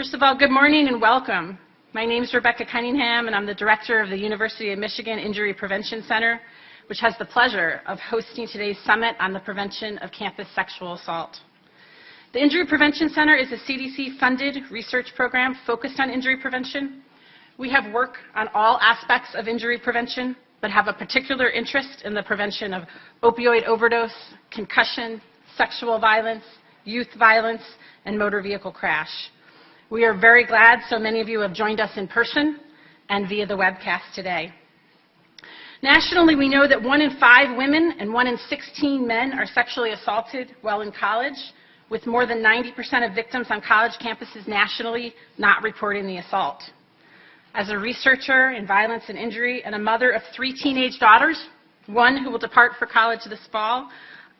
First of all, good morning and welcome. My name is Rebecca Cunningham, and I'm the director of the University of Michigan Injury Prevention Center, which has the pleasure of hosting today's summit on the prevention of campus sexual assault. The Injury Prevention Center is a CDC-funded research program focused on injury prevention. We have work on all aspects of injury prevention, but have a particular interest in the prevention of opioid overdose, concussion, sexual violence, youth violence, and motor vehicle crash. We are very glad so many of you have joined us in person and via the webcast today. Nationally, we know that 1 in 5 women and 1 in 16 men are sexually assaulted while in college, with more than 90% of victims on college campuses nationally not reporting the assault. As a researcher in violence and injury and a mother of 3 teenage daughters, 1 who will depart for college this fall,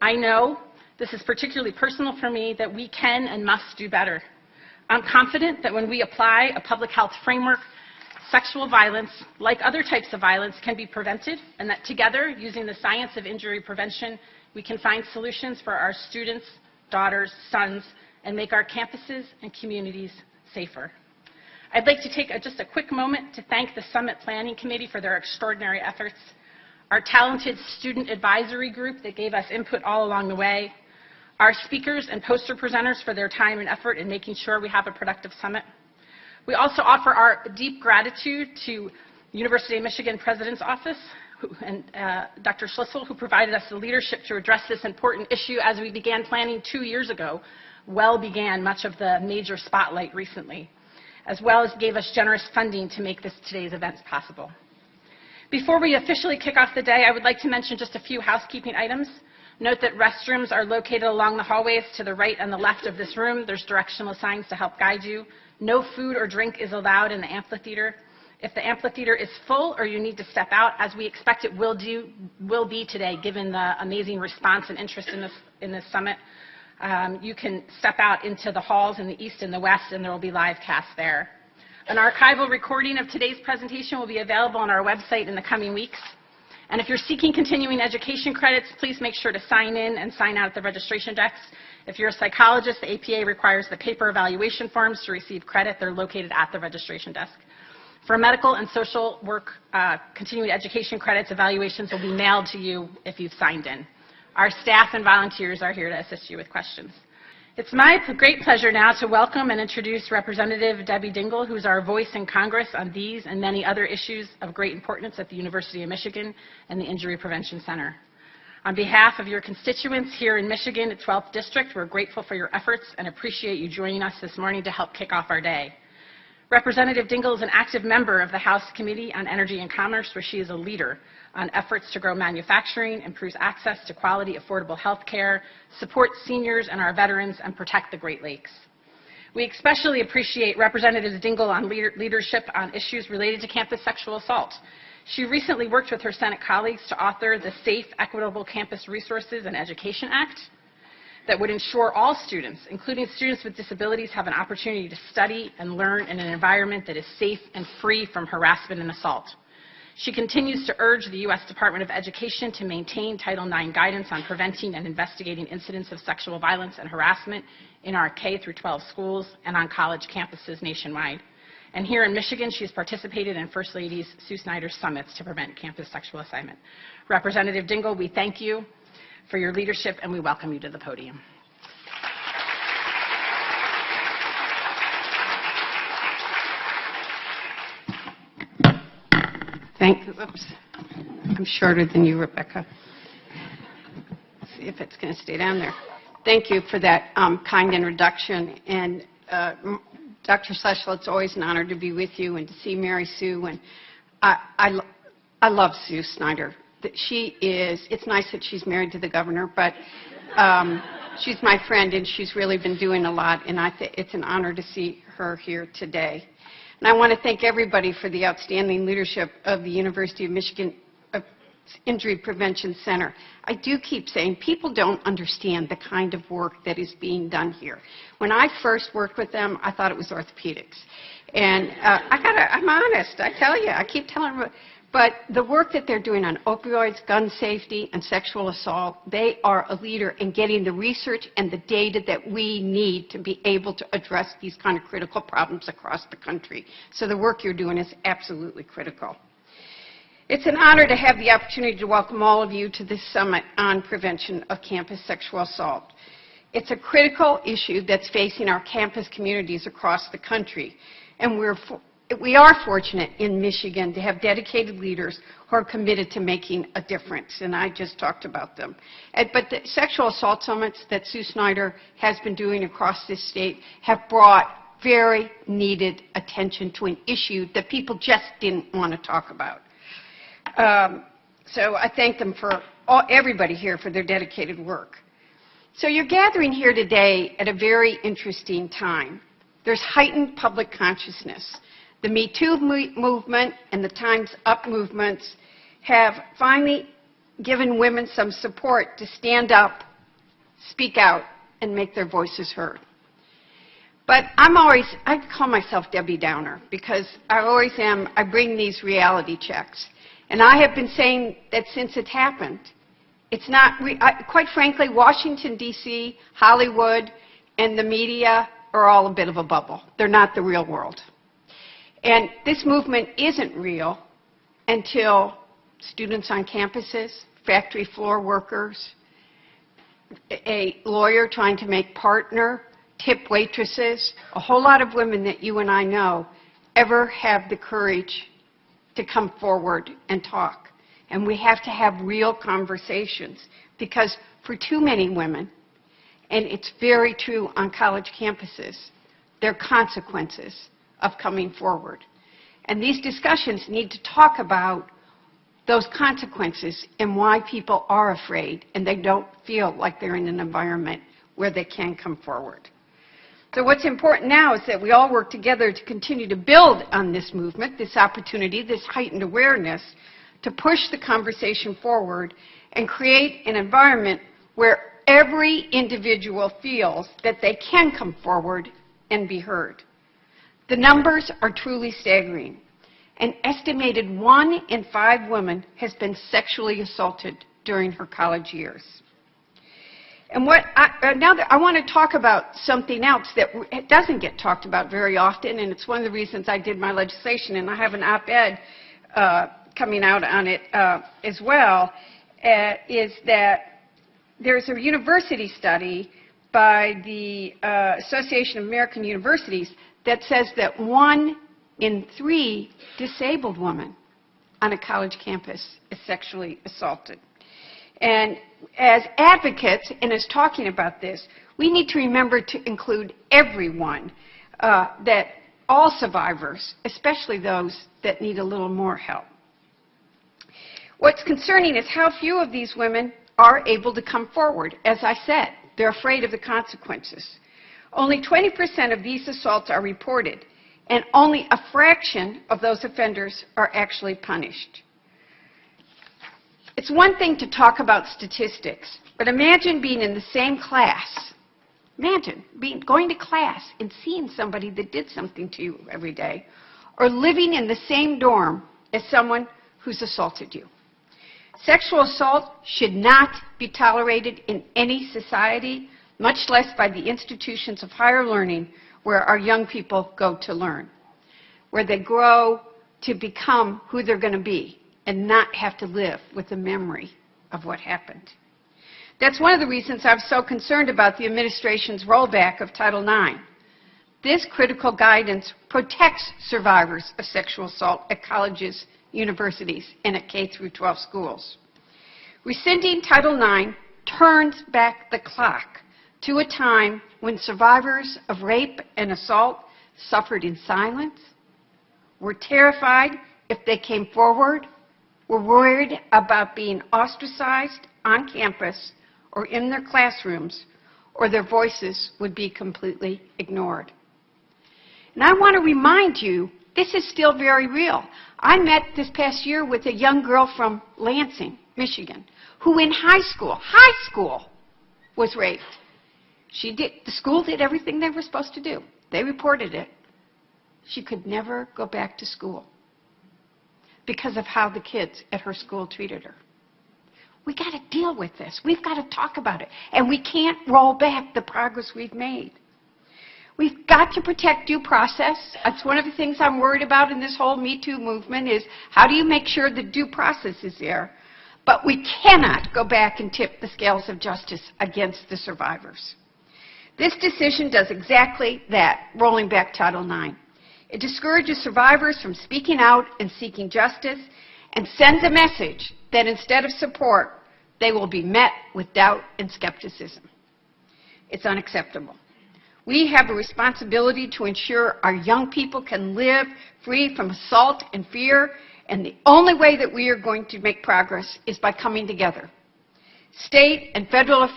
I know this is particularly personal for me that we can and must do better. I'm confident that when we apply a public health framework, sexual violence, like other types of violence, can be prevented, and that together, using the science of injury prevention, we can find solutions for our students, daughters, sons, and make our campuses and communities safer. I'd like to take just a quick moment to thank the Summit Planning Committee for their extraordinary efforts, our talented student advisory group that gave us input all along the way, our speakers and poster presenters for their time and effort in making sure we have a productive summit. We also offer our deep gratitude to University of Michigan President's Office and Dr. Schlissel, who provided us the leadership to address this important issue as we began planning 2 years ago, began much of the major spotlight recently, as well as gave us generous funding to make today's events possible. Before we officially kick off the day, I would like to mention just a few housekeeping items. Note that restrooms are located along the hallways to the right and the left of this room. There's directional signs to help guide you. No food or drink is allowed in the amphitheater. If the amphitheater is full or you need to step out, as we expect it will be today, given the amazing response and interest in this summit, you can step out into the halls in the east and the west, and there will be live casts there. An archival recording of today's presentation will be available on our website in the coming weeks. And if you're seeking continuing education credits, please make sure to sign in and sign out at the registration desks. If you're a psychologist, the APA requires the paper evaluation forms to receive credit. They're located at the registration desk. For medical and social work continuing education credits, evaluations will be mailed to you if you've signed in. Our staff and volunteers are here to assist you with questions. It's my great pleasure now to welcome and introduce Representative Debbie Dingle, who's our voice in Congress on these and many other issues of great importance at the University of Michigan and the Injury Prevention Center. On behalf of your constituents here in Michigan at 12th District, we're grateful for your efforts and appreciate you joining us this morning to help kick off our day. Representative Dingle is an active member of the House Committee on Energy and Commerce, where she is a leader on efforts to grow manufacturing, improve access to quality, affordable health care, support seniors and our veterans, and protect the Great Lakes. We especially appreciate Representative Dingle on leadership on issues related to campus sexual assault. She recently worked with her Senate colleagues to author the Safe, Equitable Campus Resources and Education Act that would ensure all students, including students with disabilities, have an opportunity to study and learn in an environment that is safe and free from harassment and assault. She continues to urge the U.S. Department of Education to maintain Title IX guidance on preventing and investigating incidents of sexual violence and harassment in our K-12 schools and on college campuses nationwide. And here in Michigan, she has participated in First Lady Sue Snyder's summits to prevent campus sexual assignment. Representative Dingle, we thank you for your leadership, and we welcome you to the podium. Oops. I'm shorter than you, Rebecca. Let's see if it's going to stay down there. Thank you for that kind introduction. And Dr. Schlissel, it's always an honor to be with you and to see Mary Sue. And I love Sue Snyder. It's nice that she's married to the governor, but she's my friend, and she's really been doing a lot. And I think it's an honor to see her here today. And I want to thank everybody for the outstanding leadership of the University of Michigan Injury Prevention Center. I do keep saying people don't understand the kind of work that is being done here. When I first worked with them, I thought it was orthopedics. And I'm honest, I tell you, I keep telling them, But the work that they're doing on opioids, gun safety, and sexual assault, they are a leader in getting the research and the data that we need to be able to address these kind of critical problems across the country. So the work you're doing is absolutely critical. It's an honor to have the opportunity to welcome all of you to this summit on prevention of campus sexual assault. It's a critical issue that's facing our campus communities across the country, and we are fortunate in Michigan to have dedicated leaders who are committed to making a difference, and I just talked about them. But the sexual assault summits that Sue Snyder has been doing across this state have brought very needed attention to an issue that people just didn't want to talk about. So I thank them for everybody here for their dedicated work. So you're gathering here today at a very interesting time. There's heightened public consciousness. The Me Too movement and the Time's Up movements have finally given women some support to stand up, speak out, and make their voices heard. But I call myself Debbie Downer because I bring these reality checks. And I have been saying that since it happened, it's not, quite frankly, Washington, D.C., Hollywood, and the media are all a bit of a bubble. They're not the real world. And this movement isn't real until students on campuses, factory floor workers, a lawyer trying to make partner, tip waitresses, a whole lot of women that you and I know ever have the courage to come forward and talk. And we have to have real conversations because for too many women, and it's very true on college campuses, there are consequences of coming forward. And these discussions need to talk about those consequences and why people are afraid and they don't feel like they're in an environment where they can come forward. So what's important now is that we all work together to continue to build on this movement, this opportunity, this heightened awareness, to push the conversation forward and create an environment where every individual feels that they can come forward and be heard. The numbers are truly staggering. An estimated 1 in 5 women has been sexually assaulted during her college years. And now I want to talk about something else that doesn't get talked about very often, and it's one of the reasons I did my legislation, and I have an op-ed coming out on it as well, is that there's a university study by the Association of American Universities that says that 1 in 3 disabled women on a college campus is sexually assaulted. And as advocates and as talking about this, we need to remember to include everyone, that all survivors, especially those that need a little more help. What's concerning is how few of these women are able to come forward. As I said, they're afraid of the consequences. Only 20% of these assaults are reported, and only a fraction of those offenders are actually punished. It's one thing to talk about statistics, but imagine being in the same class. Imagine going to class and seeing somebody that did something to you every day, or living in the same dorm as someone who's assaulted you. Sexual assault should not be tolerated in any society, much less by the institutions of higher learning where our young people go to learn, where they grow to become who they're going to be and not have to live with the memory of what happened. That's one of the reasons I'm so concerned about the administration's rollback of Title IX. This critical guidance protects survivors of sexual assault at colleges, universities, and at K-12 schools. Rescinding Title IX turns back the clock to a time when survivors of rape and assault suffered in silence, were terrified if they came forward, were worried about being ostracized on campus or in their classrooms, or their voices would be completely ignored. And I want to remind you, this is still very real. I met this past year with a young girl from Lansing, Michigan, who in high school, was raped. The school did everything they were supposed to do. They reported it. She could never go back to school because of how the kids at her school treated her. We got to deal with this. We've got to talk about it. And we can't roll back the progress we've made. We've got to protect due process. That's one of the things I'm worried about in this whole Me Too movement is how do you make sure the due process is there? But we cannot go back and tip the scales of justice against the survivors. This decision does exactly that, rolling back Title IX. It discourages survivors from speaking out and seeking justice and sends a message that instead of support, they will be met with doubt and skepticism. It's unacceptable. We have a responsibility to ensure our young people can live free from assault and fear, and the only way that we are going to make progress is by coming together. State and federal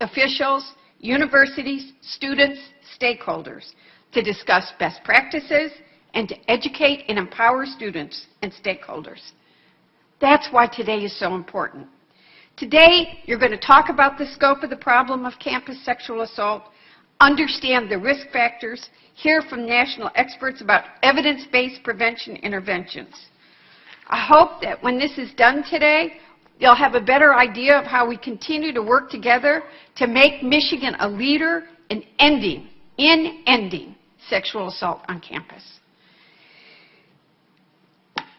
officials, universities, students, stakeholders, to discuss best practices and to educate and empower students and stakeholders. That's why today is so important. Today, you're going to talk about the scope of the problem of campus sexual assault, understand the risk factors, hear from national experts about evidence-based prevention interventions. I hope that when this is done today, you'll have a better idea of how we continue to work together to make Michigan a leader in ending sexual assault on campus.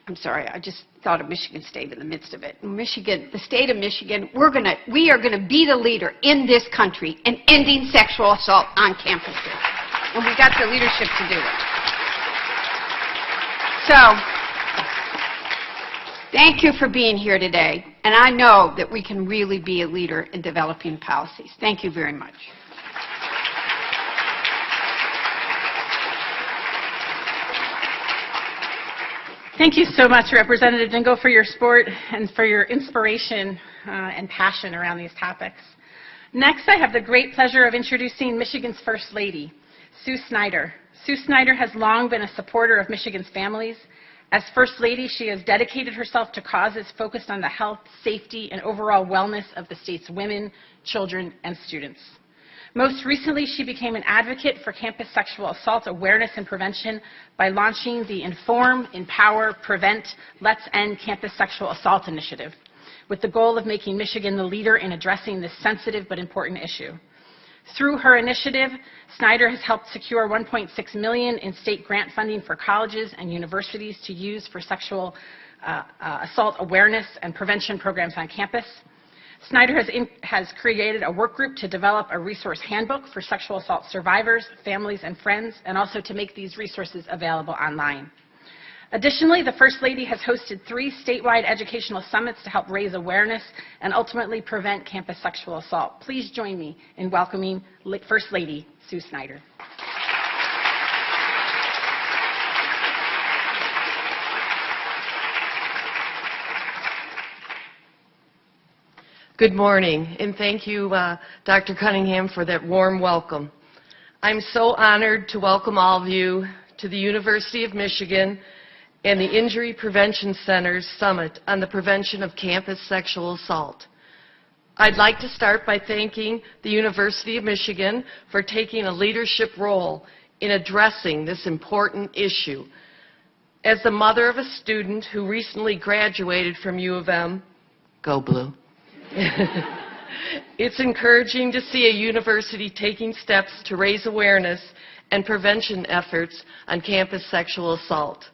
I'm sorry, I just thought of Michigan State in the midst of it. Michigan, the state of Michigan, we are going to be the leader in this country in ending sexual assault on campuses. And we got the leadership to do it. So, thank you for being here today. And I know that we can really be a leader in developing policies. Thank you very much. Thank you so much, Representative Dingle, for your support and for your inspiration and passion around these topics. Next, I have the great pleasure of introducing Michigan's First Lady, Sue Snyder. Sue Snyder has long been a supporter of Michigan's families. As First Lady, she has dedicated herself to causes focused on the health, safety, and overall wellness of the state's women, children, and students. Most recently, she became an advocate for campus sexual assault awareness and prevention by launching the Inform, Empower, Prevent, Let's End Campus Sexual Assault initiative, with the goal of making Michigan the leader in addressing this sensitive but important issue. Through her initiative, Snyder has helped secure $1.6 million in state grant funding for colleges and universities to use for sexual assault awareness and prevention programs on campus. Snyder has created a work group to develop a resource handbook for sexual assault survivors, families, and friends, and also to make these resources available online. Additionally, the First Lady has hosted 3 statewide educational summits to help raise awareness and ultimately prevent campus sexual assault. Please join me in welcoming First Lady Sue Snyder. Good morning, and thank you, Dr. Cunningham, for that warm welcome. I'm so honored to welcome all of you to the University of Michigan and the Injury Prevention Center's Summit on the Prevention of Campus Sexual Assault. I'd like to start by thanking the University of Michigan for taking a leadership role in addressing this important issue. As the mother of a student who recently graduated from U of M, go Blue, it's encouraging to see a university taking steps to raise awareness and prevention efforts on campus sexual assault.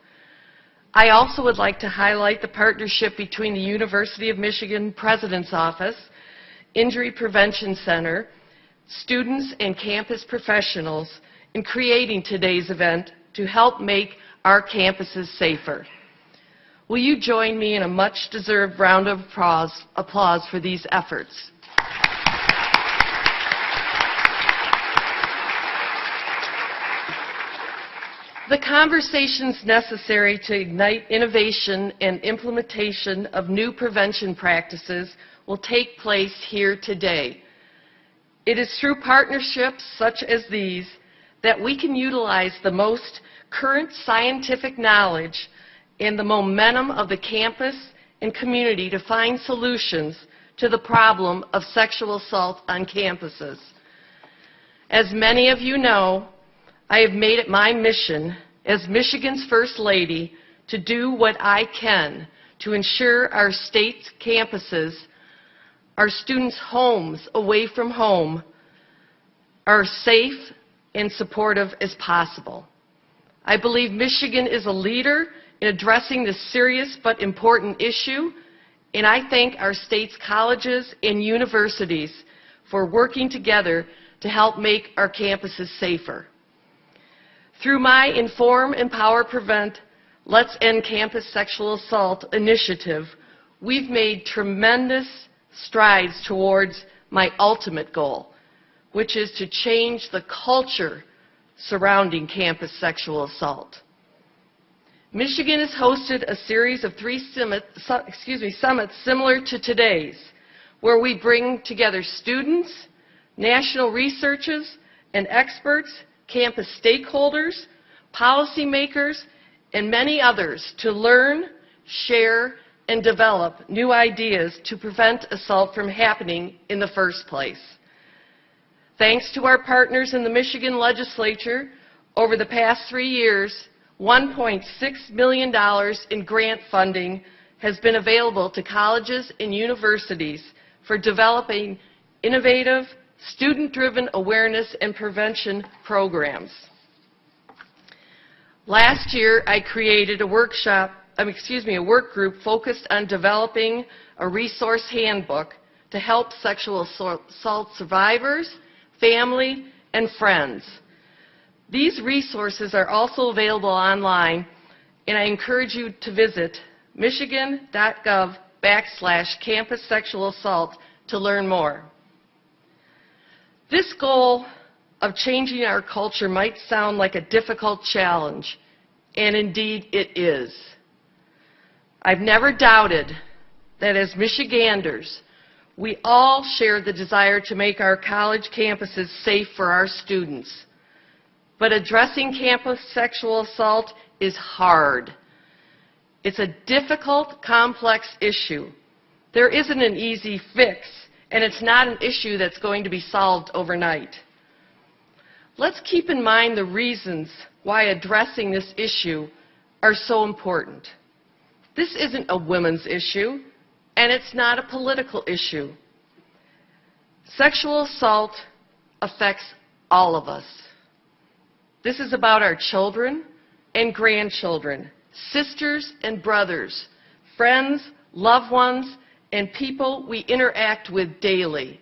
I also would like to highlight the partnership between the University of Michigan President's Office, Injury Prevention Center, students, and campus professionals in creating today's event to help make our campuses safer. Will you join me in a much-deserved round of applause for these efforts? The conversations necessary to ignite innovation and implementation of new prevention practices will take place here today. It is through partnerships such as these that we can utilize the most current scientific knowledge and the momentum of the campus and community to find solutions to the problem of sexual assault on campuses. As many of you know, I have made it my mission as Michigan's First Lady to do what I can to ensure our state's campuses, our students' homes away from home, are safe and supportive as possible. I believe Michigan is a leader in addressing this serious but important issue, and I thank our state's colleges and universities for working together to help make our campuses safer. Through my Inform, Empower, Prevent, Let's End Campus Sexual Assault initiative, we've made tremendous strides towards my ultimate goal, which is to change the culture surrounding campus sexual assault. Michigan has hosted a series of 3 summits similar to today's, where we bring together students, national researchers and experts, campus stakeholders, policymakers, and many others to learn, share, and develop new ideas to prevent assault from happening in the first place. Thanks to our partners in the Michigan legislature, over the past 3 years, $1.6 million in grant funding has been available to colleges and universities for developing innovative, student-driven awareness and prevention programs. Last year, I created a work group focused on developing a resource handbook to help sexual assault survivors, family, and friends. These resources are also available online, and I encourage you to visit michigan.gov/campus sexual assault to learn more. This goal of changing our culture might sound like a difficult challenge, and indeed it is. I've never doubted that as Michiganders, we all share the desire to make our college campuses safe for our students. But addressing campus sexual assault is hard. It's a difficult, complex issue. There isn't an easy fix, and it's not an issue that's going to be solved overnight. Let's keep in mind the reasons why addressing this issue are so important. This isn't a women's issue, and it's not a political issue. Sexual assault affects all of us. This is about our children and grandchildren, sisters and brothers, friends, loved ones, and people we interact with daily.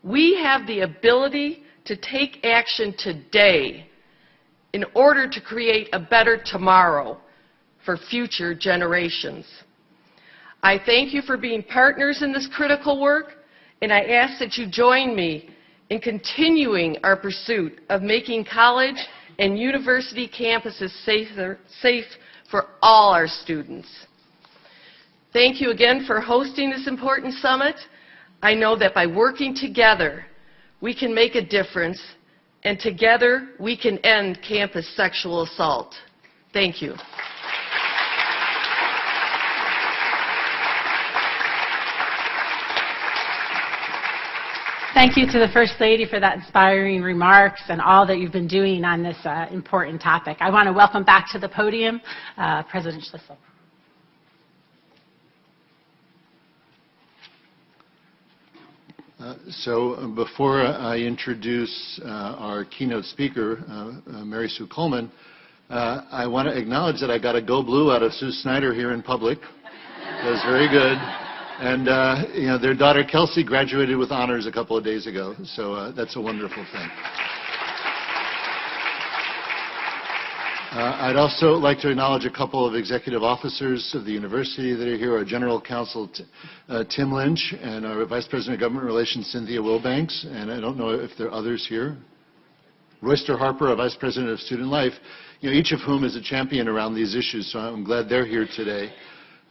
We have the ability to take action today in order to create a better tomorrow for future generations. I thank you for being partners in this critical work, and I ask that you join me in continuing our pursuit of making college and university campuses safe for all our students. Thank you again for hosting this important summit. I know that by working together, we can make a difference, and together we can end campus sexual assault. Thank you. Thank you to the First Lady for that inspiring remarks and all that you've been doing on this important topic. I want to welcome back to the podium President Schlissel. So before I introduce our keynote speaker, Mary Sue Coleman, I want to acknowledge that I got a Go Blue out of Sue Snyder here in public. That was very good. And their daughter Kelsey graduated with honors a couple of days ago, so that's a wonderful thing. I'd also like to acknowledge a couple of executive officers of the university that are here, our General Counsel Tim Lynch and our Vice President of Government Relations Cynthia Wilbanks, and I don't know if there are others here. Royster Harper, our Vice President of Student Life, each of whom is a champion around these issues, so I'm glad they're here today.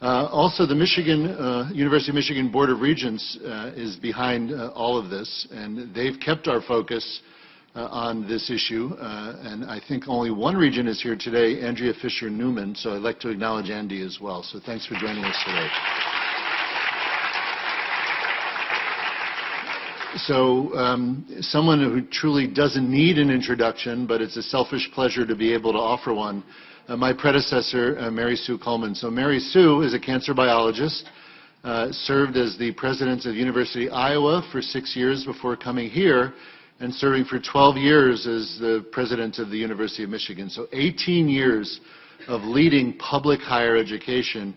Also, the University of Michigan Board of Regents is behind all of this, and they've kept our focus on this issue, and I think only one regent is here today, Andrea Fisher-Newman, so I'd like to acknowledge Andy as well. So thanks for joining us today. Someone who truly doesn't need an introduction, but it's a selfish pleasure to be able to offer one. My predecessor, Mary Sue Coleman. So Mary Sue is a cancer biologist, served as the president of University of Iowa for 6 years before coming here, and serving for 12 years as the president of the University of Michigan. So 18 years of leading public higher education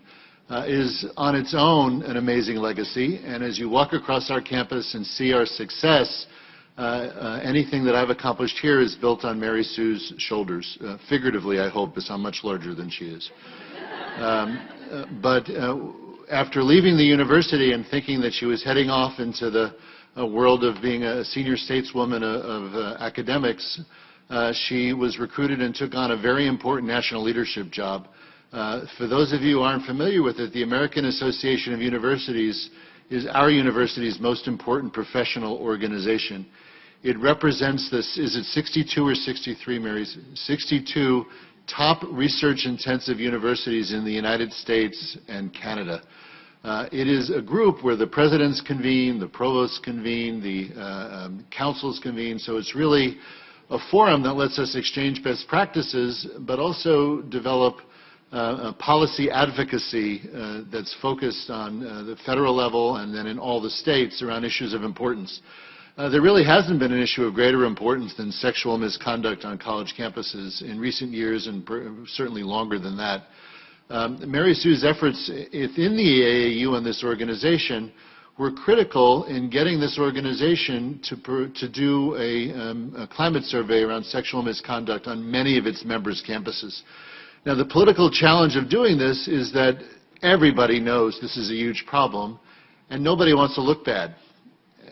is on its own an amazing legacy. And as you walk across our campus and see our success, anything that I've accomplished here is built on Mary Sue's shoulders. Figuratively, I hope, is how much larger than she is. But after leaving the university and thinking that she was heading off into the world of being a senior stateswoman of academics, she was recruited and took on a very important national leadership job. For those of you who aren't familiar with it, the American Association of Universities is our university's most important professional organization. It represents this, is it 62 or 63, Mary? 62 top research-intensive universities in the United States and Canada. It is a group where the presidents convene, the provosts convene, the councils convene, so it's really a forum that lets us exchange best practices, but also develop policy advocacy that's focused on the federal level and then in all the states around issues of importance. There really hasn't been an issue of greater importance than sexual misconduct on college campuses in recent years, and certainly longer than that. Mary Sue's efforts within the AAU and this organization were critical in getting this organization to do a climate survey around sexual misconduct on many of its members' campuses. Now, the political challenge of doing this is that everybody knows this is a huge problem, and nobody wants to look bad.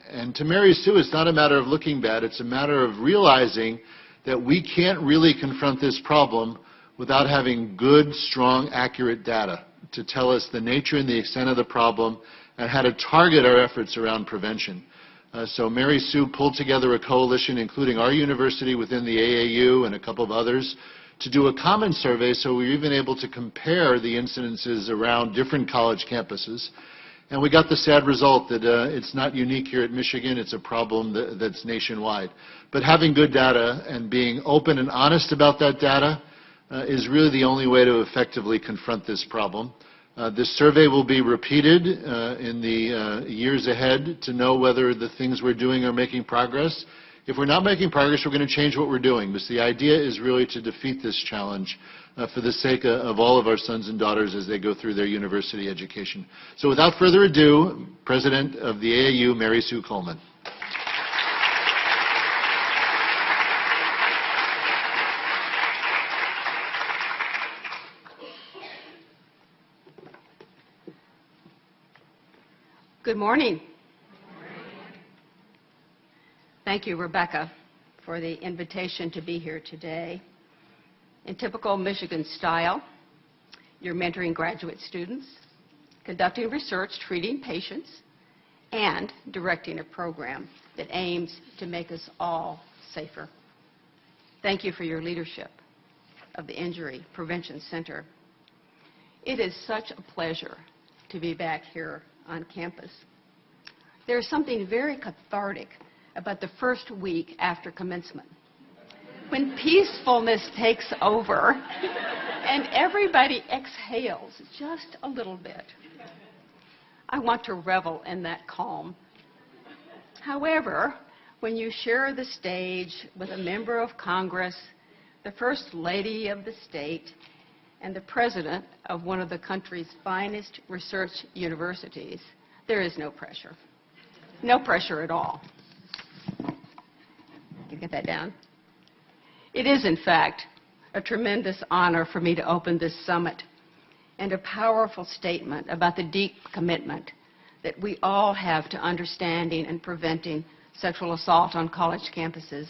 And to Mary Sue, it's not a matter of looking bad, it's a matter of realizing that we can't really confront this problem without having good, strong, accurate data to tell us the nature and the extent of the problem and how to target our efforts around prevention. So Mary Sue pulled together a coalition, including our university within the AAU and a couple of others, to do a common survey, so we were even able to compare the incidences around different college campuses. And we got the sad result that it's not unique here at Michigan, it's a problem that's nationwide. But having good data and being open and honest about that data is really the only way to effectively confront this problem. This survey will be repeated in the years ahead to know whether the things we're doing are making progress. If we're not making progress, we're going to change what we're doing. But the idea is really to defeat this challenge for the sake of all of our sons and daughters as they go through their university education. So without further ado, President of the AAU, Mary Sue Coleman. Good morning. Thank you, Rebecca, for the invitation to be here today. In typical Michigan style, you're mentoring graduate students, conducting research, treating patients, and directing a program that aims to make us all safer. Thank you for your leadership of the Injury Prevention Center. It is such a pleasure to be back here on campus. There is something very cathartic about the first week after commencement, when peacefulness takes over and everybody exhales just a little bit. I want to revel in that calm. However, when you share the stage with a member of Congress, the First Lady of the state, and the president of one of the country's finest research universities, there is no pressure. No pressure at all. Can you get that down? It is, in fact, a tremendous honor for me to open this summit and a powerful statement about the deep commitment that we all have to understanding and preventing sexual assault on college campuses.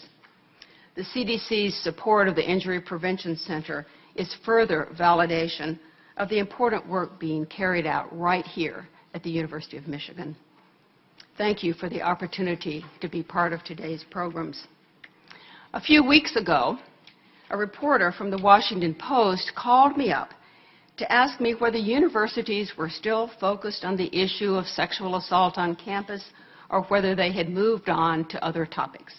The CDC's support of the Injury Prevention Center is further validation of the important work being carried out right here at the University of Michigan. Thank you for the opportunity to be part of today's programs. A few weeks ago, a reporter from the Washington Post called me up to ask me whether universities were still focused on the issue of sexual assault on campus, or whether they had moved on to other topics.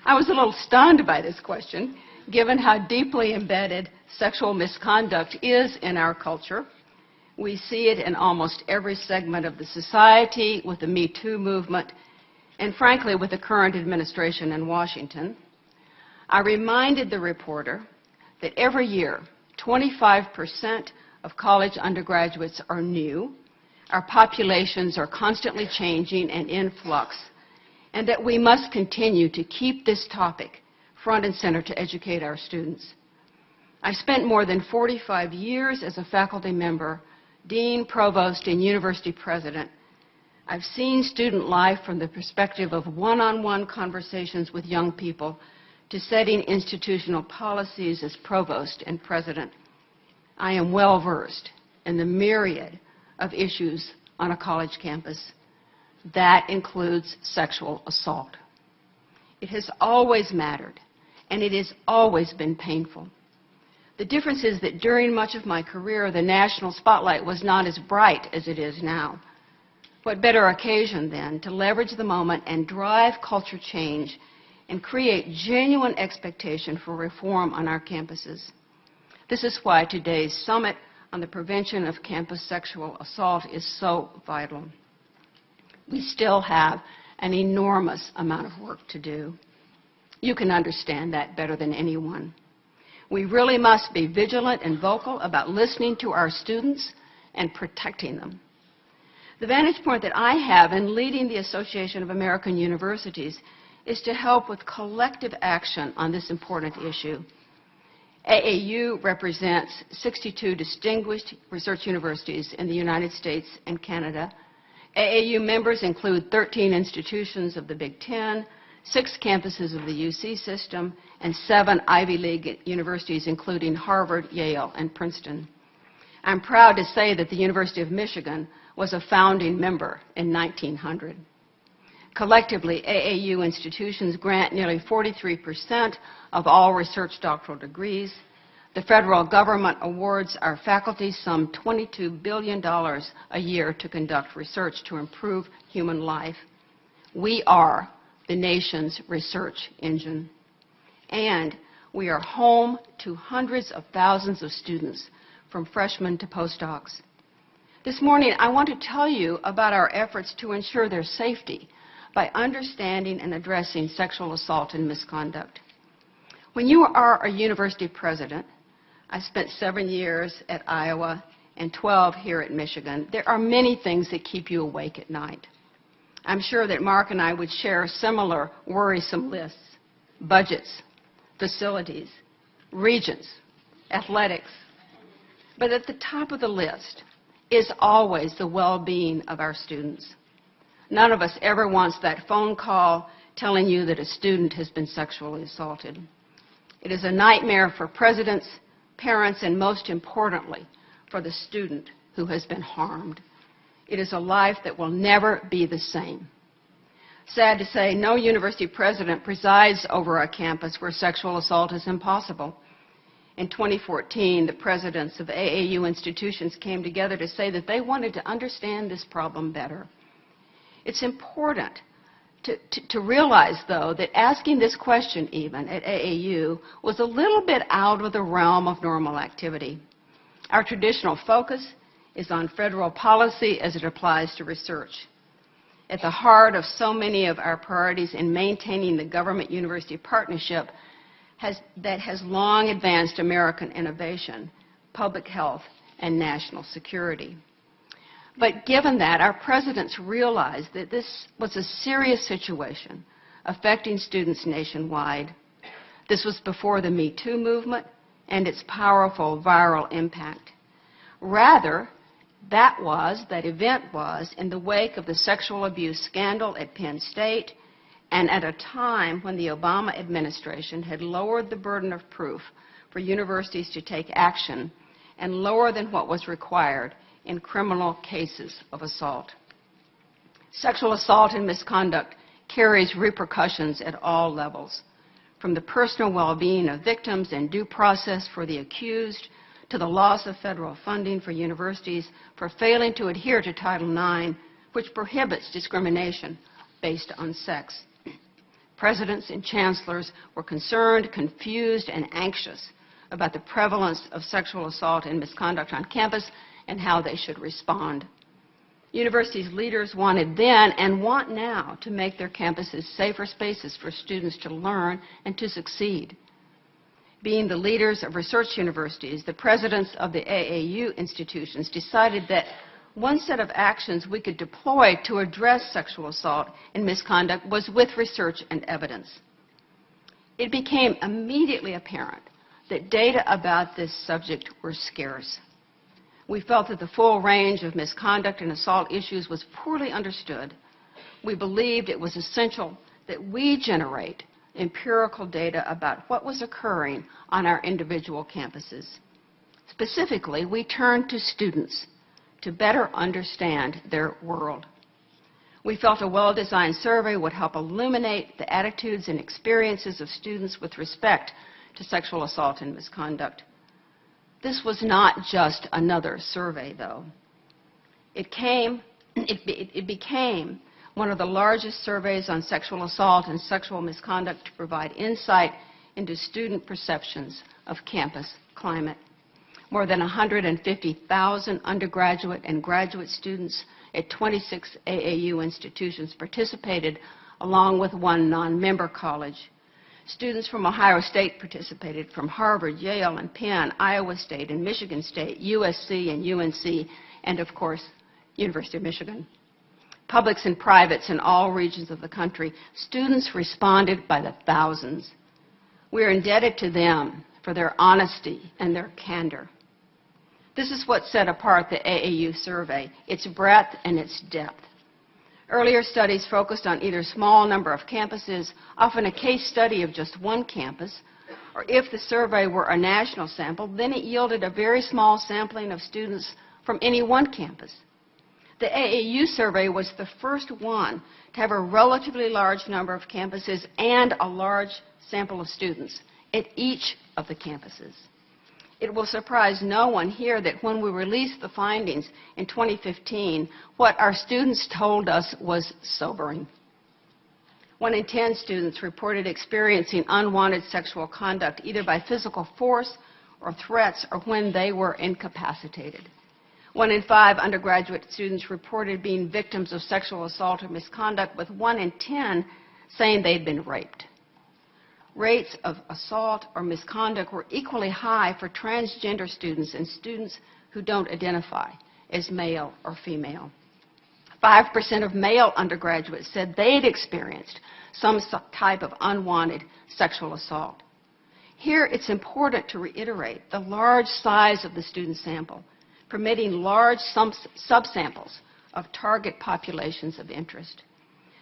I was a little stunned by this question, given how deeply embedded sexual misconduct is in our culture. We see it in almost every segment of the society, with the Me Too movement, and frankly, with the current administration in Washington. I reminded the reporter that every year, 25% of college undergraduates are new, our populations are constantly changing and in flux, and that we must continue to keep this topic front and center to educate our students. I spent more than 45 years as a faculty member, dean, provost, and university president. I've seen student life from the perspective of one-on-one conversations with young people to setting institutional policies as provost and president. I am well-versed in the myriad of issues on a college campus. That includes sexual assault. It has always mattered, and it has always been painful. The difference is that during much of my career, the national spotlight was not as bright as it is now. What better occasion, then, to leverage the moment and drive culture change and create genuine expectation for reform on our campuses. This is why today's summit on the prevention of campus sexual assault is so vital. We still have an enormous amount of work to do. You can understand that better than anyone. We really must be vigilant and vocal about listening to our students and protecting them. The vantage point that I have in leading the Association of American Universities is to help with collective action on this important issue. AAU represents 62 distinguished research universities in the United States and Canada. AAU members include 13 institutions of the Big Ten, 6 campuses of the UC system, and 7 Ivy League universities, including Harvard, Yale, and Princeton. I'm proud to say that the University of Michigan was a founding member in 1900. Collectively, AAU institutions grant nearly 43% of all research doctoral degrees. The federal government awards our faculty some $22 billion a year to conduct research to improve human life. We are the nation's research engine. And we are home to hundreds of thousands of students, from freshmen to postdocs. This morning, I want to tell you about our efforts to ensure their safety by understanding and addressing sexual assault and misconduct. When you are a university president, I spent 7 years at Iowa and 12 here at Michigan, there are many things that keep you awake at night. I'm sure that Mark and I would share similar worrisome lists: budgets, facilities, regions, athletics. But at the top of the list is always the well-being of our students. None of us ever wants that phone call telling you that a student has been sexually assaulted. It is a nightmare for presidents, parents, and most importantly, for the student who has been harmed. It is a life that will never be the same. Sad to say, no university president presides over a campus where sexual assault is impossible. In 2014, the presidents of AAU institutions came together to say that they wanted to understand this problem better. It's important to realize, though, that asking this question even at AAU was a little bit out of the realm of normal activity. Our traditional focus is on federal policy as it applies to research. At the heart of so many of our priorities in maintaining the government-university partnership that has long advanced American innovation, public health, and national security. But given that, our presidents realized that this was a serious situation affecting students nationwide. This was before the Me Too movement and its powerful viral impact. Rather, that event was in the wake of the sexual abuse scandal at Penn State, and at a time when the Obama administration had lowered the burden of proof for universities to take action, and lower than what was required in criminal cases of assault. Sexual assault and misconduct carries repercussions at all levels, from the personal well-being of victims and due process for the accused, to the loss of federal funding for universities for failing to adhere to Title IX, which prohibits discrimination based on sex. Presidents and chancellors were concerned, confused, and anxious about the prevalence of sexual assault and misconduct on campus and how they should respond. Universities' leaders wanted then and want now to make their campuses safer spaces for students to learn and to succeed. Being the leaders of research universities, the presidents of the AAU institutions decided that one set of actions we could deploy to address sexual assault and misconduct was with research and evidence. It became immediately apparent that data about this subject were scarce. We felt that the full range of misconduct and assault issues was poorly understood. We believed it was essential that we generate empirical data about what was occurring on our individual campuses. Specifically, we turned to students to better understand their world. We felt a well-designed survey would help illuminate the attitudes and experiences of students with respect to sexual assault and misconduct. This was not just another survey, though. It became one of the largest surveys on sexual assault and sexual misconduct to provide insight into student perceptions of campus climate. More than 150,000 undergraduate and graduate students at 26 AAU institutions participated, along with one non-member college. Students from Ohio State participated, from Harvard, Yale, and Penn, Iowa State, and Michigan State, USC and UNC, and of course, University of Michigan. Publics and privates in all regions of the country, students responded by the thousands. We are indebted to them for their honesty and their candor. This is what set apart the AAU survey, its breadth and its depth. Earlier studies focused on either small number of campuses, often a case study of just one campus, or if the survey were a national sample, then it yielded a very small sampling of students from any one campus. The AAU survey was the first one to have a relatively large number of campuses and a large sample of students at each of the campuses. It will surprise no one here that when we released the findings in 2015, what our students told us was sobering. 1 in 10 students reported experiencing unwanted sexual conduct, either by physical force or threats, or when they were incapacitated. 1 in 5 undergraduate students reported being victims of sexual assault or misconduct, with 1 in 10 saying they'd been raped. Rates of assault or misconduct were equally high for transgender students and students who don't identify as male or female. 5% of male undergraduates said they'd experienced some type of unwanted sexual assault. Here, it's important to reiterate the large size of the student sample, permitting large subsamples of target populations of interest.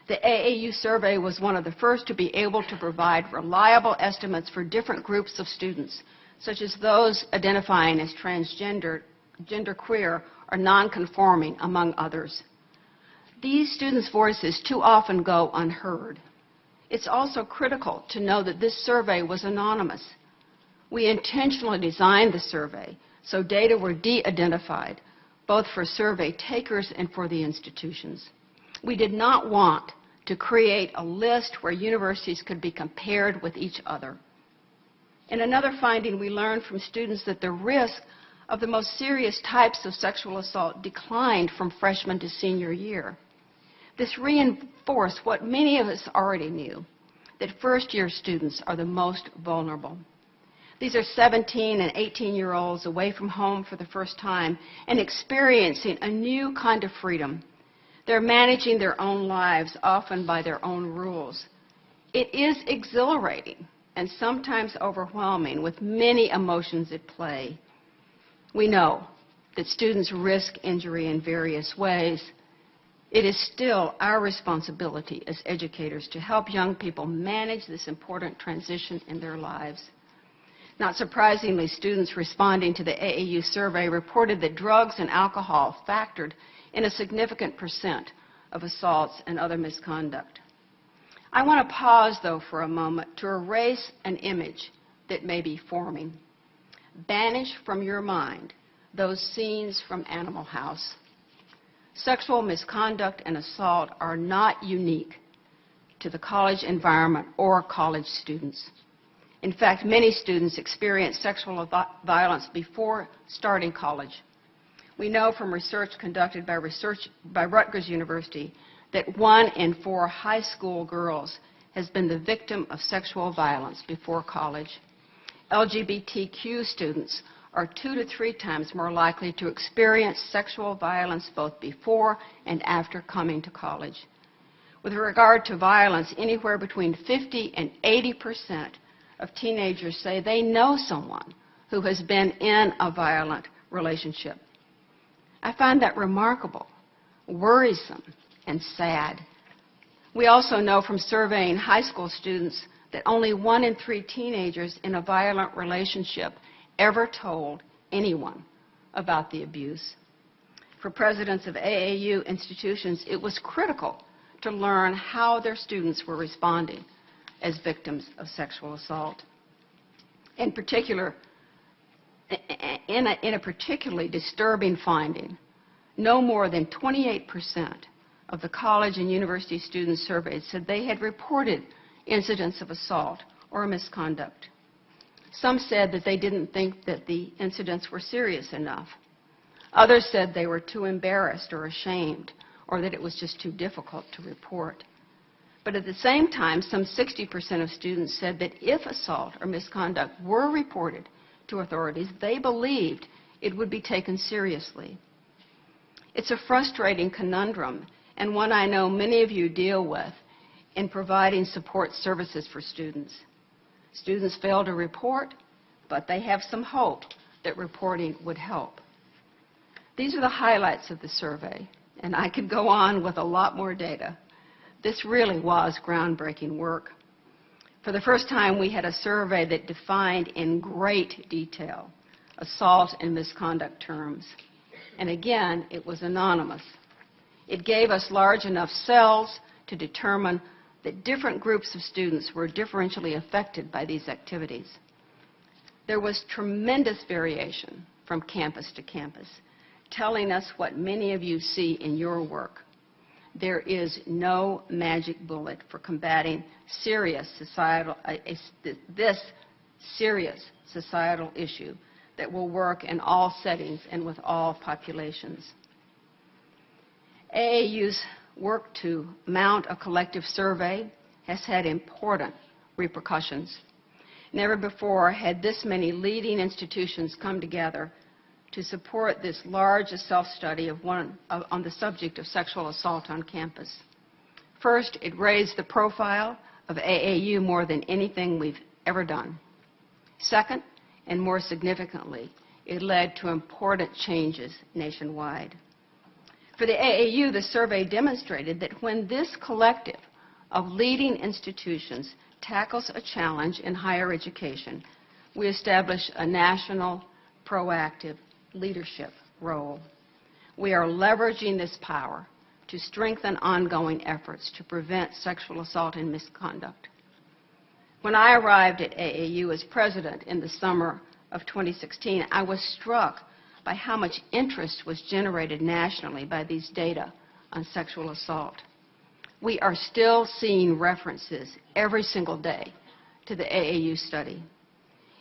The AAU survey was one of the first to be able to provide reliable estimates for different groups of students, such as those identifying as transgender, genderqueer, or nonconforming, among others. These students' voices too often go unheard. It's also critical to know that this survey was anonymous. We intentionally designed the survey so data were de-identified, both for survey takers and for the institutions. We did not want to create a list where universities could be compared with each other. In another finding, we learned from students that the risk of the most serious types of sexual assault declined from freshman to senior year. This reinforced what many of us already knew, that first-year students are the most vulnerable. These are 17 and 18-year-olds away from home for the first time and experiencing a new kind of freedom. They're managing their own lives, often by their own rules. It is exhilarating and sometimes overwhelming, with many emotions at play. We know that students risk injury in various ways. It is still our responsibility as educators to help young people manage this important transition in their lives. Not surprisingly, students responding to the AAU survey reported that drugs and alcohol factored in a significant percent of assaults and other misconduct. I want to pause, though, for a moment to erase an image that may be forming. Banish from your mind those scenes from Animal House. Sexual misconduct and assault are not unique to the college environment or college students. In fact, many students experience sexual violence before starting college. We know from research conducted by Rutgers University that 1 in 4 high school girls has been the victim of sexual violence before college. LGBTQ students are 2 to 3 times more likely to experience sexual violence both before and after coming to college. With regard to violence, anywhere between 50 and 80% of teenagers say they know someone who has been in a violent relationship. I find that remarkable, worrisome, and sad. We also know from surveying high school students that only 1 in 3 teenagers in a violent relationship ever told anyone about the abuse. For presidents of AAU institutions, it was critical to learn how their students were responding as victims of sexual assault. In particular, in a particularly disturbing finding, no more than 28% of the college and university students surveyed said they had reported incidents of assault or misconduct. Some said that they didn't think that the incidents were serious enough. Others said they were too embarrassed or ashamed, or that it was just too difficult to report. But at the same time, some 60% of students said that if assault or misconduct were reported to authorities, they believed it would be taken seriously. It's a frustrating conundrum, and one I know many of you deal with in providing support services for students. Students fail to report, but they have some hope that reporting would help. These are the highlights of the survey, and I could go on with a lot more data. This really was groundbreaking work. For the first time, we had a survey that defined in great detail assault and misconduct terms. And again, it was anonymous. It gave us large enough cells to determine that different groups of students were differentially affected by these activities. There was tremendous variation from campus to campus, telling us what many of you see in your work. There is no magic bullet for combating this serious societal issue that will work in all settings and with all populations. AAU's work to mount a collective survey has had important repercussions. Never before had this many leading institutions come together to support this large self-study on the subject of sexual assault on campus. First, it raised the profile of AAU more than anything we've ever done. Second, and more significantly, it led to important changes nationwide. For the AAU, the survey demonstrated that when this collective of leading institutions tackles a challenge in higher education, we establish a national, proactive leadership role. We are leveraging this power to strengthen ongoing efforts to prevent sexual assault and misconduct. When I arrived at AAU as president in the summer of 2016, I was struck by how much interest was generated nationally by these data on sexual assault. We are still seeing references every single day to the AAU study.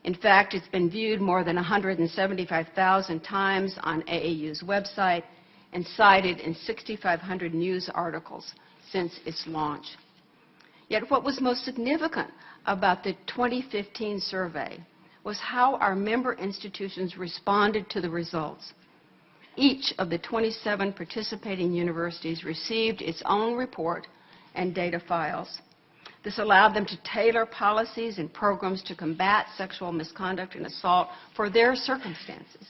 In fact, it's been viewed more than 175,000 times on AAU's website and cited in 6,500 news articles since its launch. Yet what was most significant about the 2015 survey was how our member institutions responded to the results. Each of the 27 participating universities received its own report and data files. This allowed them to tailor policies and programs to combat sexual misconduct and assault for their circumstances.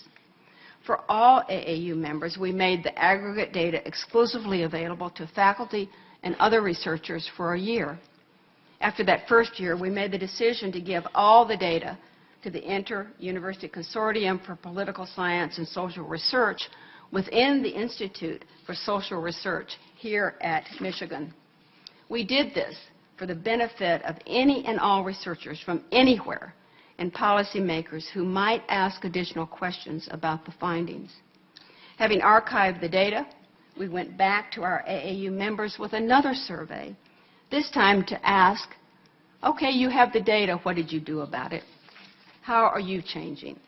For all AAU members, we made the aggregate data exclusively available to faculty and other researchers for a year. After that first year, we made the decision to give all the data to the Inter-University Consortium for Political Science and Social Research within the Institute for Social Research here at Michigan. We did this for the benefit of any and all researchers from anywhere and policymakers who might ask additional questions about the findings. Having archived the data, we went back to our AAU members with another survey This time to ask, okay, you have the data, what did you do about it? How are you changing?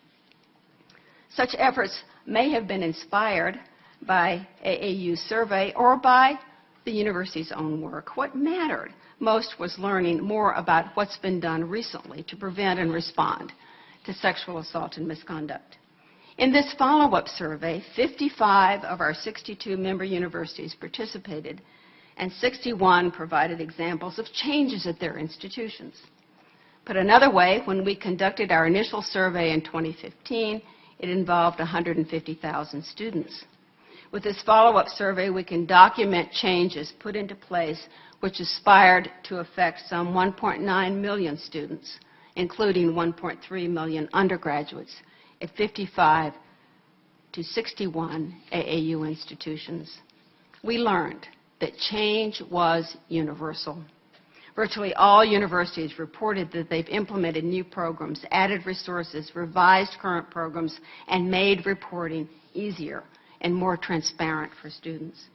Such efforts may have been inspired by AAU's survey or by the university's own work. What mattered most was learning more about what's been done recently to prevent and respond to sexual assault and misconduct. In this follow-up survey, 55 of our 62 member universities participated, and 61 provided examples of changes at their institutions. Put another way, when we conducted our initial survey in 2015, it involved 150,000 students. With this follow-up survey, we can document changes put into place which aspired to affect some 1.9 million students, including 1.3 million undergraduates at 55 to 61 AAU institutions. We learned that change was universal. Virtually all universities reported that they've implemented new programs, added resources, revised current programs, and made reporting easier and more transparent for students.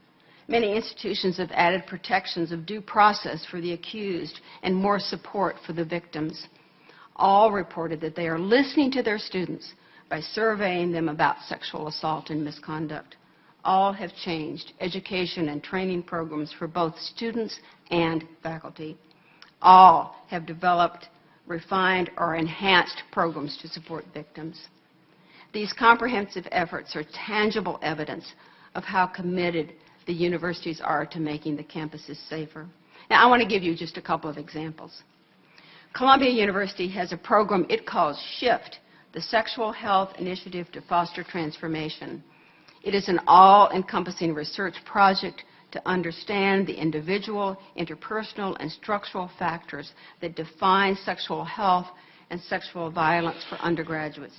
Many institutions have added protections of due process for the accused and more support for the victims. All reported that they are listening to their students by surveying them about sexual assault and misconduct. All have changed education and training programs for both students and faculty. All have developed, refined, or enhanced programs to support victims. These comprehensive efforts are tangible evidence of how committed the universities are to making the campuses safer. Now, I want to give you just a couple of examples. Columbia University has a program it calls SHIFT, the Sexual Health Initiative to Foster Transformation. It is an all-encompassing research project to understand the individual, interpersonal, and structural factors that define sexual health and sexual violence for undergraduates.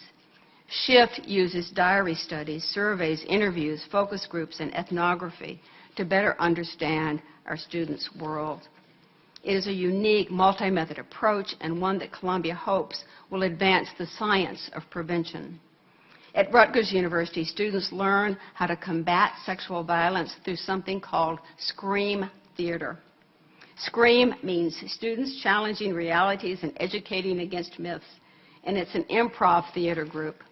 SHIFT uses diary studies, surveys, interviews, focus groups, and ethnography to better understand our students' world. It is a unique multi-method approach and one that Columbia hopes will advance the science of prevention. At Rutgers University, students learn how to combat sexual violence through something called SCREAM theater. SCREAM means students challenging realities and educating against myths, and it's an improv theater group.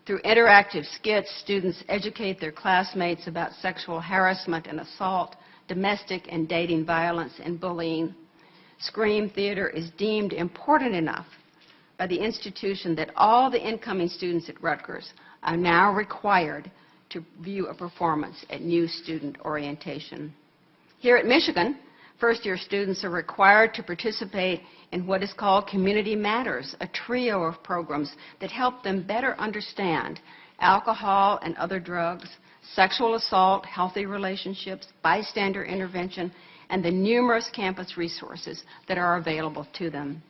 Through interactive skits, students educate their classmates about sexual harassment and assault, domestic and dating violence, and bullying. SCREAM theater is deemed important enough by the institution that all the incoming students at Rutgers are now required to view a performance at new student orientation. Here at Michigan, first-year students are required to participate in what is called Community Matters, a trio of programs that help them better understand alcohol and other drugs, sexual assault, healthy relationships, bystander intervention, and the numerous campus resources that are available to them.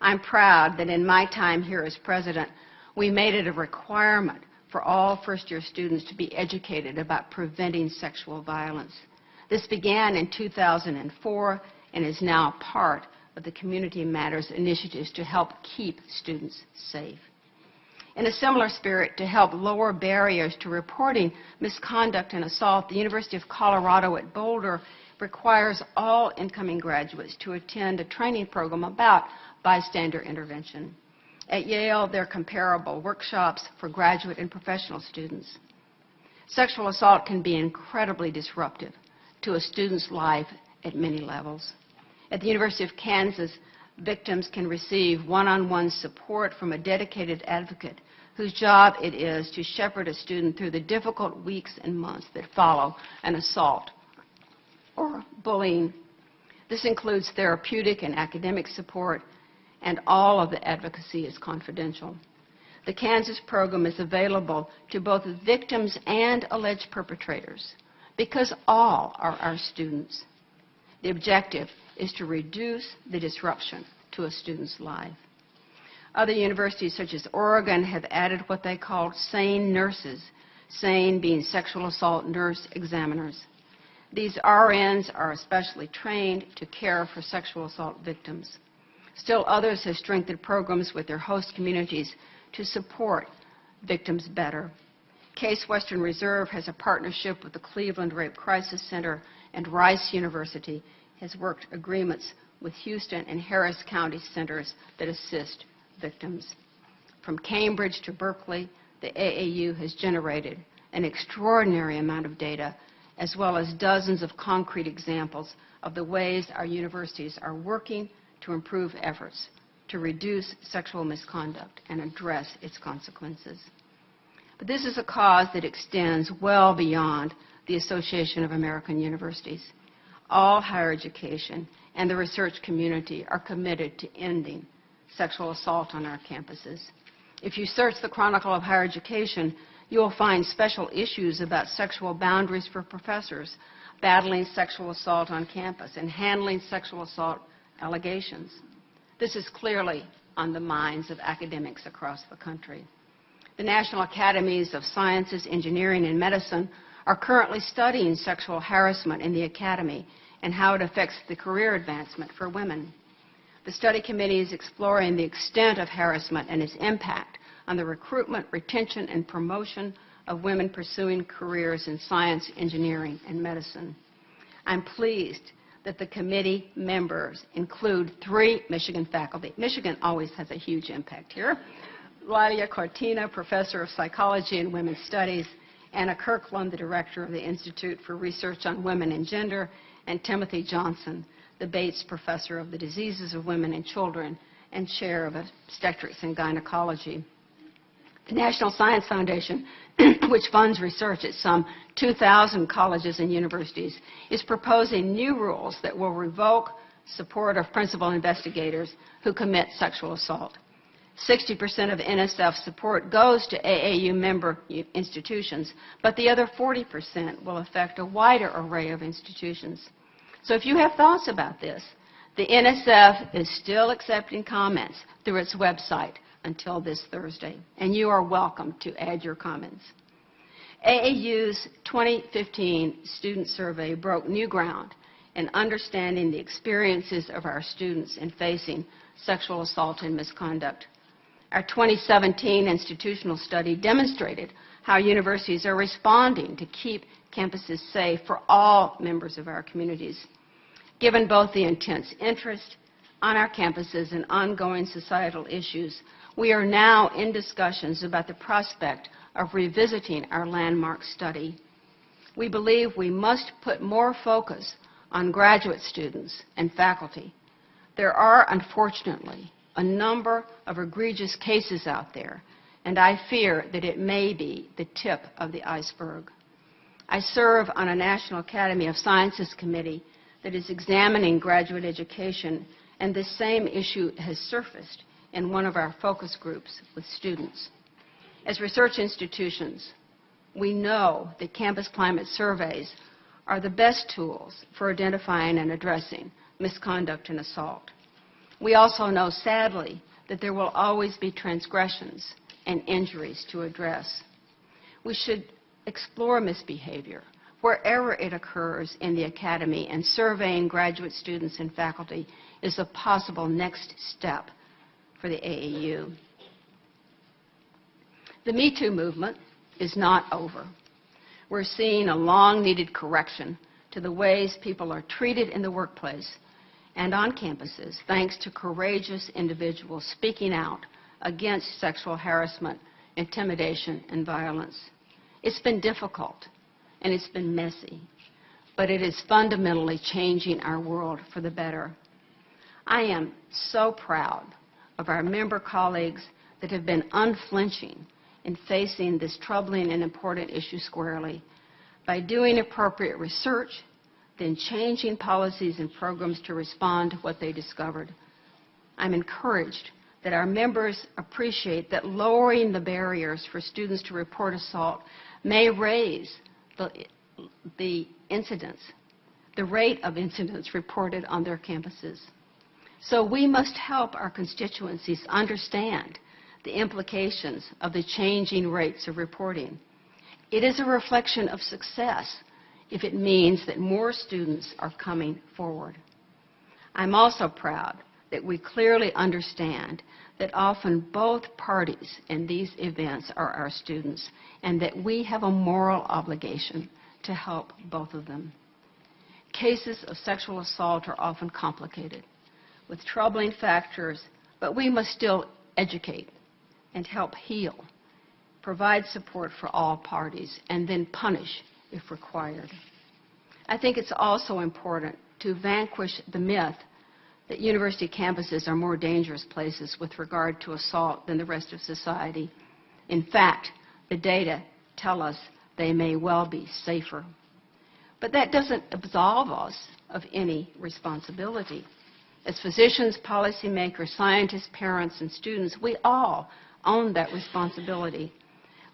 I'm proud that in my time here as president, we made it a requirement for all first-year students to be educated about preventing sexual violence. This began in 2004 and is now part of the Community Matters initiatives to help keep students safe. In a similar spirit, to help lower barriers to reporting misconduct and assault, the University of Colorado at Boulder requires all incoming graduates to attend a training program about bystander intervention. At Yale, there are comparable workshops for graduate and professional students. Sexual assault can be incredibly disruptive to a student's life at many levels. At the University of Kansas, victims can receive one-on-one support from a dedicated advocate whose job it is to shepherd a student through the difficult weeks and months that follow an assault or bullying. This includes therapeutic and academic support, and all of the advocacy is confidential. The Kansas program is available to both victims and alleged perpetrators because all are our students. The objective is to reduce the disruption to a student's life. Other universities, such as Oregon, have added what they call SANE nurses, SANE being sexual assault nurse examiners. These RNs are especially trained to care for sexual assault victims. Still others have strengthened programs with their host communities to support victims better. Case Western Reserve has a partnership with the Cleveland Rape Crisis Center, and Rice University has worked agreements with Houston and Harris County centers that assist victims. From Cambridge to Berkeley, the AAU has generated an extraordinary amount of data, as well as dozens of concrete examples of the ways our universities are working to improve efforts to reduce sexual misconduct and address its consequences. But this is a cause that extends well beyond the Association of American Universities. All higher education and the research community are committed to ending sexual assault on our campuses. If you search the Chronicle of Higher Education, you will find special issues about sexual boundaries for professors, battling sexual assault on campus, and handling sexual assault allegations. This is clearly on the minds of academics across the country. The National Academies of Sciences, Engineering, and Medicine are currently studying sexual harassment in the academy and how it affects the career advancement for women. The study committee is exploring the extent of harassment and its impact on the recruitment, retention, and promotion of women pursuing careers in science, engineering, and medicine. I'm pleased that the committee members include 3 Michigan faculty. Michigan always has a huge impact here. Lydia Cortina, Professor of Psychology and Women's Studies, Anna Kirkland, the Director of the Institute for Research on Women and Gender, and Timothy Johnson, the Bates Professor of the Diseases of Women and Children and Chair of Obstetrics and Gynecology. The National Science Foundation, which funds research at some 2,000 colleges and universities, is proposing new rules that will revoke support of principal investigators who commit sexual assault. 60% of NSF support goes to AAU member institutions, but the other 40% will affect a wider array of institutions. So if you have thoughts about this, the NSF is still accepting comments through its website until this Thursday, and you are welcome to add your comments. AAU's 2015 student survey broke new ground in understanding the experiences of our students in facing sexual assault and misconduct. Our 2017 institutional study demonstrated how universities are responding to keep campuses safe for all members of our communities. Given both the intense interest on our campuses and ongoing societal issues, we are now in discussions about the prospect of revisiting our landmark study. We believe we must put more focus on graduate students and faculty. There are, unfortunately, a number of egregious cases out there, and I fear that it may be the tip of the iceberg. I serve on a National Academy of Sciences committee that is examining graduate education, and this same issue has surfaced in one of our focus groups with students. As research institutions, we know that campus climate surveys are the best tools for identifying and addressing misconduct and assault. We also know, sadly, that there will always be transgressions and injuries to address. We should explore misbehavior wherever it occurs in the academy, and surveying graduate students and faculty is a possible next step for the AAU. The Me Too movement is not over. We're seeing a long-needed correction to the ways people are treated in the workplace and on campuses, thanks to courageous individuals speaking out against sexual harassment, intimidation, and violence. It's been difficult, and it's been messy, but it is fundamentally changing our world for the better. I am so proud of our member colleagues that have been unflinching in facing this troubling and important issue squarely by doing appropriate research, then changing policies and programs to respond to what they discovered. I'm encouraged that our members appreciate that lowering the barriers for students to report assault may raise the rate of incidents reported on their campuses. So we must help our constituencies understand the implications of the changing rates of reporting. It is a reflection of success if it means that more students are coming forward. I'm also proud that we clearly understand that often both parties in these events are our students, and that we have a moral obligation to help both of them. Cases of sexual assault are often complicated, with troubling factors, but we must still educate and help heal, provide support for all parties, and then punish if required. I think it's also important to vanquish the myth that university campuses are more dangerous places with regard to assault than the rest of society. In fact, the data tell us they may well be safer. But that doesn't absolve us of any responsibility. As physicians, policymakers, scientists, parents, and students, we all own that responsibility.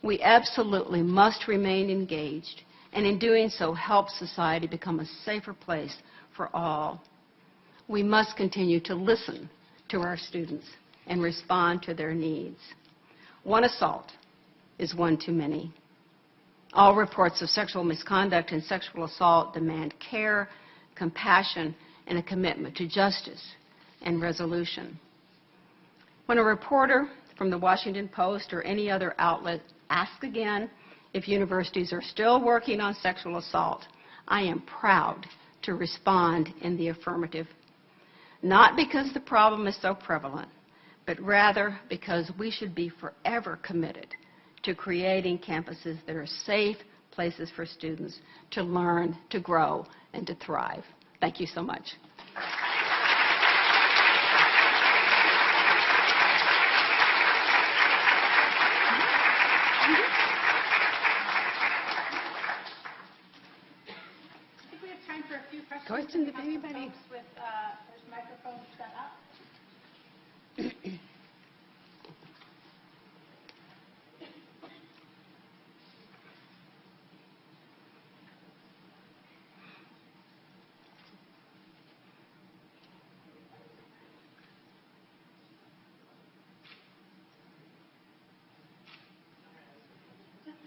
We absolutely must remain engaged, and in doing so, help society become a safer place for all. We must continue to listen to our students and respond to their needs. One assault is one too many. All reports of sexual misconduct and sexual assault demand care, compassion, and a commitment to justice and resolution. When a reporter from the Washington Post or any other outlet asks again if universities are still working on sexual assault, I am proud to respond in the affirmative. Not because the problem is so prevalent, but rather because we should be forever committed to creating campuses that are safe places for students to learn, to grow, and to thrive. Thank you so much. I think we have time for a few questions. Questions, if anybody. With there's microphones set up.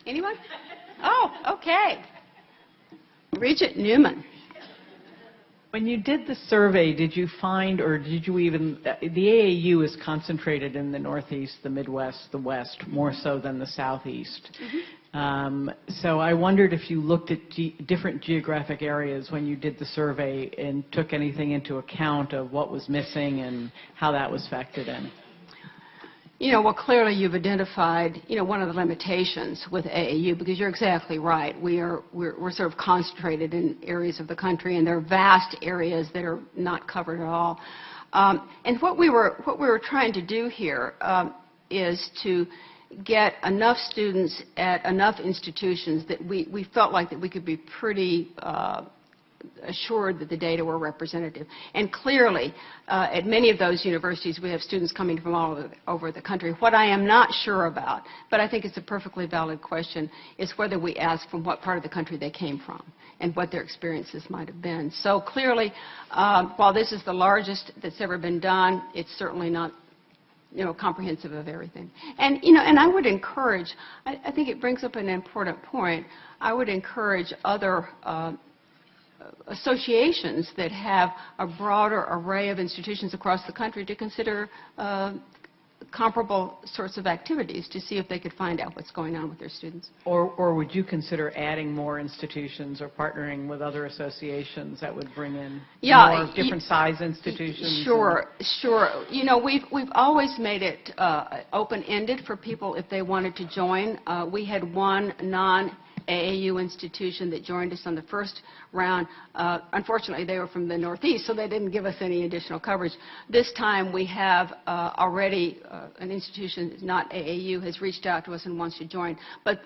Anyone? Oh, okay. Regent Newman. When you did the survey, did you find, or did you even, the AAU is concentrated in the Northeast, the Midwest, the West, more so than the Southeast. So I wondered if you looked at different geographic areas when you did the survey and took anything into account of what was missing and how that was factored in. Well, clearly you've identified, one of the limitations with AAU, because you're exactly right. We're sort of concentrated in areas of the country, and there are vast areas that are not covered at all. And what we were trying to do here is to get enough students at enough institutions that we felt like that we could be pretty assured that the data were representative. And clearly, at many of those universities, we have students coming from all over the country. What I am not sure about, but I think it's a perfectly valid question, is whether we ask from what part of the country they came from and what their experiences might have been. So clearly, while this is the largest that's ever been done, it's certainly not comprehensive of everything. And, and I would encourage, I think it brings up an important point, I would encourage other associations that have a broader array of institutions across the country to consider comparable sorts of activities to see if they could find out what's going on with their students. Or would you consider adding more institutions or partnering with other associations that would bring in more different size institutions? Sure. We've always made it open-ended for people if they wanted to join. We had one non-AAU institution that joined us on the first round. Unfortunately, they were from the Northeast, so they didn't give us any additional coverage. This time, we have already an institution that's not AAU has reached out to us and wants to join, but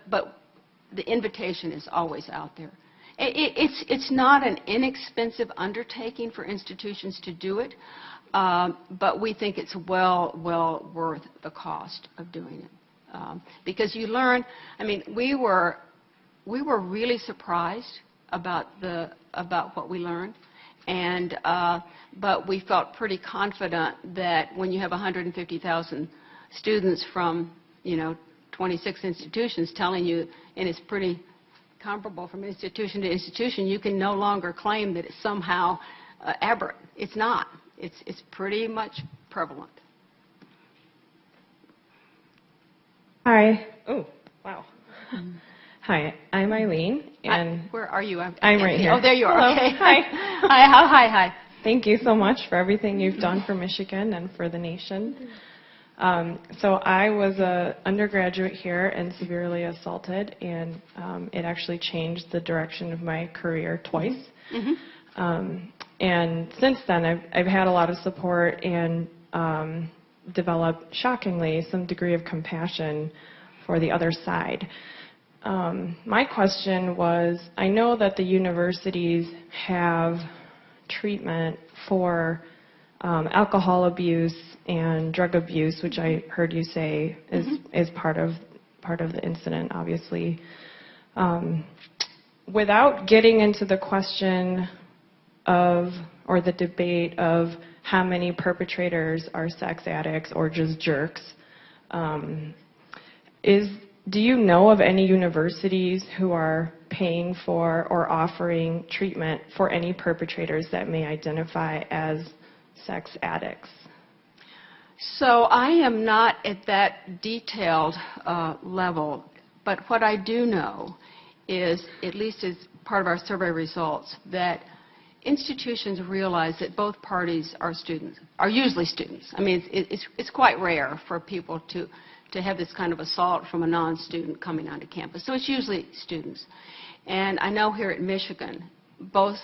the invitation is always out there. It's not an inexpensive undertaking for institutions to do it, but we think it's well worth the cost of doing it. Because you learn, we were really surprised about what we learned, and but we felt pretty confident that when you have 150,000 students from 26 institutions telling you, and it's pretty comparable from institution to institution, you can no longer claim that it's somehow aberrant. It's not. It's pretty much prevalent. Hi. Oh, wow. Hi, I'm Eileen, and Where are you? I'm right here. Oh, there you are. Hello. Okay. Hi. Hi. Thank you so much for everything you've done for Michigan and for the nation. So I was an undergraduate here and severely assaulted, and it actually changed the direction of my career twice. And since then, I've had a lot of support and developed, shockingly, some degree of compassion for the other side. My question was, I know that the universities have treatment for alcohol abuse and drug abuse, which I heard you say is part of the incident, obviously. Without getting into the question of, or the debate of how many perpetrators are sex addicts or just jerks, do you know of any universities who are paying for or offering treatment for any perpetrators that may identify as sex addicts? So I am not at that detailed level, but what I do know is, at least as part of our survey results, that institutions realize that both parties are students, are usually students. I mean, it's quite rare for people to have this kind of assault from a non-student coming onto campus. So it's usually students. And I know here at Michigan, both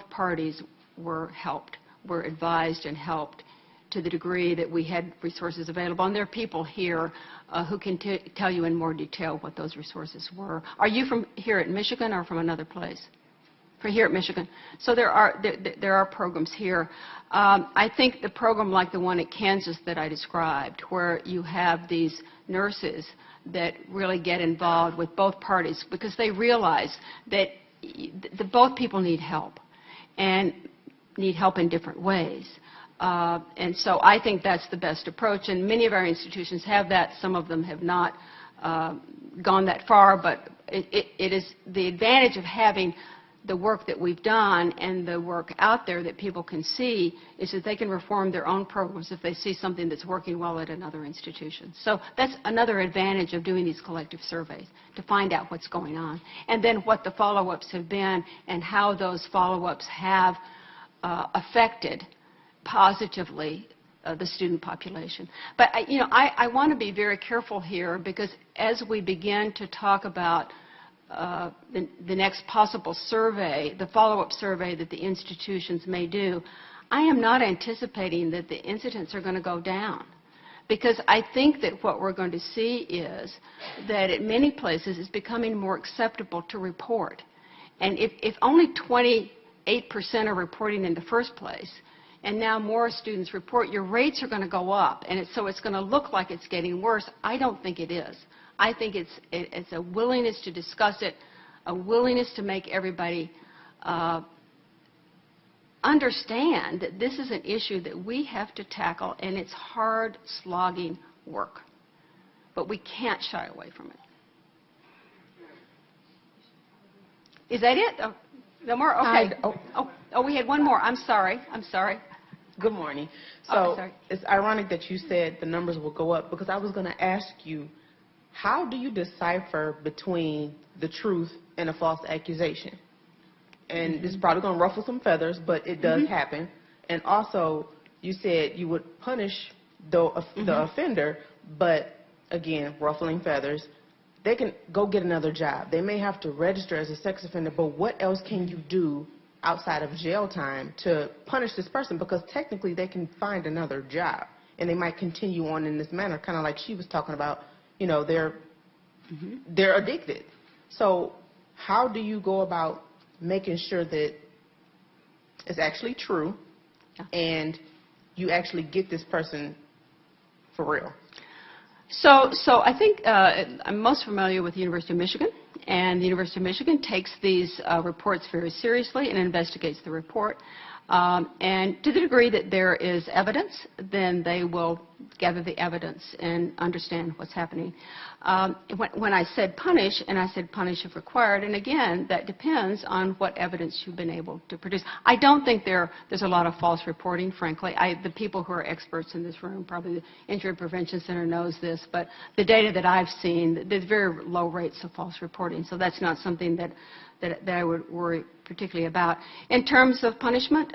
parties were helped, were advised and helped to the degree that we had resources available. And there are people here who can tell you in more detail what those resources were. Are you from here at Michigan or from another place? From here at Michigan. So there are programs here. I think the program like the one at Kansas that I described, where you have these nurses that really get involved with both parties because they realize that both people need help and need help in different ways. And so I think that's the best approach. And many of our institutions have that. Some of them have not gone that far. But it is the advantage of having the work that we've done and the work out there that people can see is that they can reform their own programs if they see something that's working well at another institution. So that's another advantage of doing these collective surveys, to find out what's going on. And then what the follow-ups have been and how those follow-ups have affected positively the student population. But I want to be very careful here, because as we begin to talk about the next possible survey, the follow-up survey that the institutions may do, I am not anticipating that the incidents are going to go down. Because I think that what we're going to see is that at many places it's becoming more acceptable to report. And if only 28% are reporting in the first place, and now more students report, your rates are going to go up. And so it's going to look like it's getting worse. I don't think it is. I think it's a willingness to discuss it, a willingness to make everybody understand that this is an issue that we have to tackle, and it's hard, slogging work. But we can't shy away from it. Is that it? Oh, no more? Okay. Oh, we had one more. I'm sorry. Good morning. So it's ironic that you said the numbers will go up, because I was going to ask you, how do you decipher between the truth and a false accusation? And this is probably going to ruffle some feathers, but it does happen. And also, you said you would punish the offender, but again, ruffling feathers, they can go get another job. They may have to register as a sex offender, but what else can you do outside of jail time to punish this person? Because technically they can find another job, and they might continue on in this manner, kind of like she was talking about. They're addicted. So how do you go about making sure that it's actually true and you actually get this person for real? So I think I'm most familiar with the University of Michigan, and the University of Michigan takes these reports very seriously and investigates the report. And to the degree that there is evidence, then they will gather the evidence and understand what's happening. When I said punish, and I said punish if required, and again, that depends on what evidence you've been able to produce. I don't think there's a lot of false reporting, frankly. The people who are experts in this room, probably the Injury Prevention Center knows this, but the data that I've seen, there's very low rates of false reporting, so that's not something that I would worry particularly about. In terms of punishment,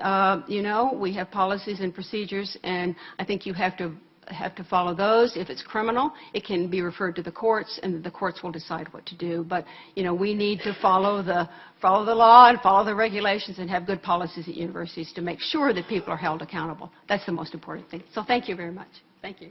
we have policies and procedures, and I think you have to follow those. If it's criminal, it can be referred to the courts, and the courts will decide what to do. But we need to follow the law and follow the regulations and have good policies at universities to make sure that people are held accountable. That's the most important thing. So thank you very much. Thank you.